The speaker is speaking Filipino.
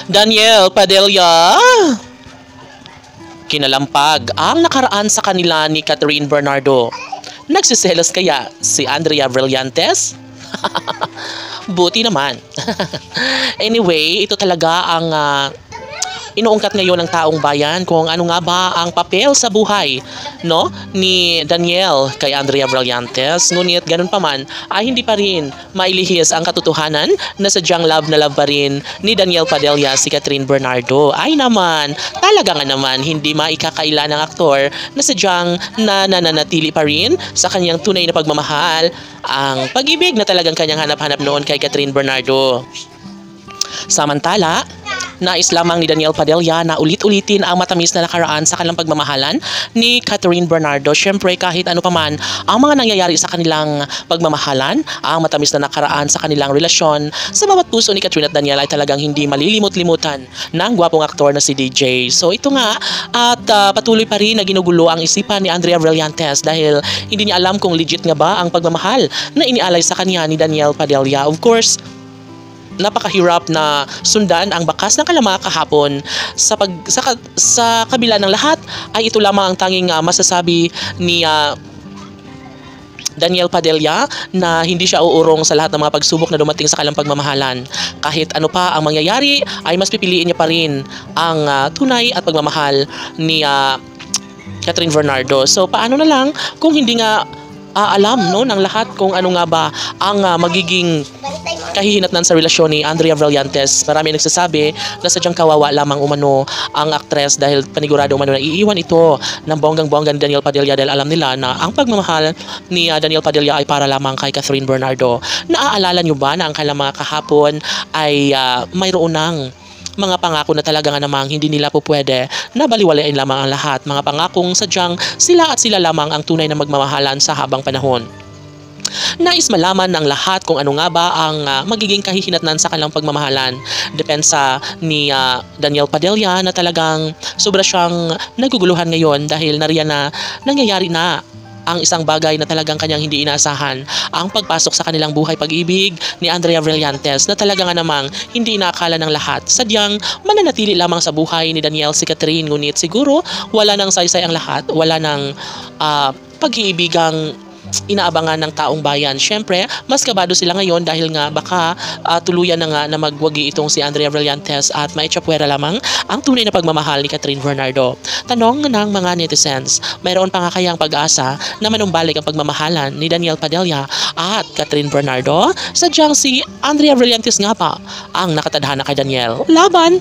Daniel Padilla. Kinalampag ang nakaraan sa kanila ni Catherine Bernardo. Nagsiselos kaya si Andrea Brillantes? Buti naman. Anyway, ito talaga ang inuungkat ngayon ng taong bayan kung ano nga ba ang papel sa buhay, no, ni Daniel kay Andrea Brillantes. Ngunit ganun pa man ay hindi pa rin mailihis ang katotohanan na sadyang love na love pa rin ni Daniel Padilla si Catherine Bernardo. Ay naman, talaga nga naman hindi maikakaila ng aktor na sadyang nananatili pa rin sa kanyang tunay na pagmamahal, ang pag-ibig na talagang kanyang hanap-hanap noon kay Catherine Bernardo. Samantala, nais lamang ni Daniel Padilla na ulit-ulitin ang matamis na nakaraan sa kanilang pagmamahalan ni Catherine Bernardo. Siyempre, kahit ano pa man ang mga nangyayari sa kanilang pagmamahalan, ang matamis na nakaraan sa kanilang relasyon, sa bawat puso ni Catherine at Daniel ay talagang hindi malilimot-limutan ng gwapong aktor na si DJ. So ito nga, at patuloy pa rin na ginugulo ang isipan ni Andrea Brillantes dahil hindi niya alam kung legit nga ba ang pagmamahal na inialay sa kanya ni Daniel Padilla. Of course, napakahirap na sundan ang bakas ng kalama kahapon. Sa kabila ng lahat ay ito lamang ang tanging masasabi ni Daniel Padilla, na hindi siya uurong sa lahat ng mga pagsubok na dumating sa kanilang pagmamahalan. Kahit ano pa ang mangyayari ay mas pipiliin niya pa rin ang tunay at pagmamahal ni Catherine Bernardo. So paano na lang kung hindi nga alam, no, ng lahat kung ano nga ba ang magiging kahihinatnan sa relasyon ni Andrea Brillantes. Marami nagsasabi na sadyang kawawa lamang umano ang aktres dahil panigurado umano na iiwan ito ng bonggang-bongga ni Daniel Padilla dahil alam nila na ang pagmamahal ni Daniel Padilla ay para lamang kay Catherine Bernardo. Naaalala nyo ba na ang kailang mga kahapon ay mayroon ng mga pangako na talaga nga namang hindi nila po pwede na baliwalain lamang ang lahat. Mga pangakong sadyang sila at sila lamang ang tunay na magmamahalan sa habang panahon. Nais malaman ng lahat kung ano nga ba ang magiging kahihinatnan sa kanilang pagmamahalan. Depensa ni Daniel Padilla na talagang sobra siyang naguguluhan ngayon dahil nariyan na nangyayari na ang isang bagay na talagang kanyang hindi inaasahan, ang pagpasok sa kanilang buhay pag-ibig ni Andrea Brillantes na talaga nga namang hindi inaakala ng lahat. Sadyang mananatili lamang sa buhay ni Daniel si Catherine, ngunit siguro wala nang saysay ang lahat, wala nang pag-iibigang inaabangan ng taong bayan. Siyempre, mas kabado sila ngayon dahil nga baka tuluyan na nga na magwagi itong si Andrea Brillantes at maitsapwera lamang ang tunay na pagmamahal ni Catherine Bernardo. Tanong ng mga netizens, mayroon pa nga kayang pag-asa na manumbalik ang pagmamahalan ni Daniel Padilla at Catherine Bernardo? Sadyang si Andrea Brillantes nga pa ang nakatadhana kay Daniel. Laban!